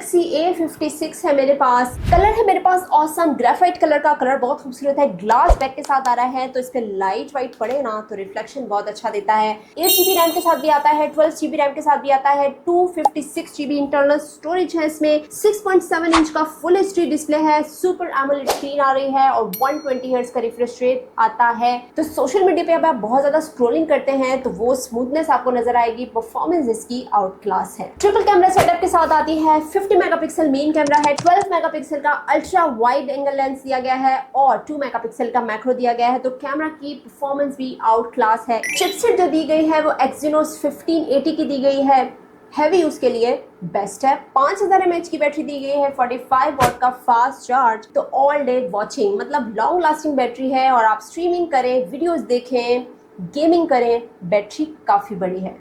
Galaxy A56 है मेरे पास। Colour है मेरे पास ऑसम ग्रेफाइट कलर का। कलर बहुत खूबसूरत है, ग्लास बैक के साथ आ रहा है, तो इस पे लाइट वाइट पड़े ना तो रिफ्लेक्शन बहुत अच्छा देता है। 8GB रैम के साथ भी आता है, 12GB रैम के साथ भी आता है, 256GB इंटरनल स्टोरेज है इसमें, 6.7 इंच का फुल एचडी डिस्प्ले है, सुपर एमोलेड स्क्रीन आ रही है और 120 हर्ट्ज का रिफ्रेश रेट आता है। तो सोशल मीडिया पे अब आप बहुत ज्यादा स्क्रोलिंग करते हैं तो वो स्मूथनेस आपको नजर आएगी। परफॉर्मेंस इसकी आउट क्लास है। ट्रिपल कैमरा सेटअप के साथ आती है। 50 मेगापिक्सल मेन कैमरा है, 12 मेगापिक्सल का अल्ट्रा वाइड एंगल लेंस दिया गया है और 2 मेगापिक्सल का मैक्रो दिया गया है। तो कैमरा की परफॉर्मेंस भी आउट क्लास है। चिपसेट जो दी गई है वो Exynos 1580 की दी गई है। हैवी यूज के लिए बेस्ट है। 5000 mAh की बैटरी दी गई है, 45 वॉट का फास्ट चार्ज। तो ऑल डे वॉचिंग मतलब लॉन्ग लास्टिंग बैटरी है और आप स्ट्रीमिंग करें, वीडियोस देखें, गेमिंग करें, बैटरी काफी बड़ी है।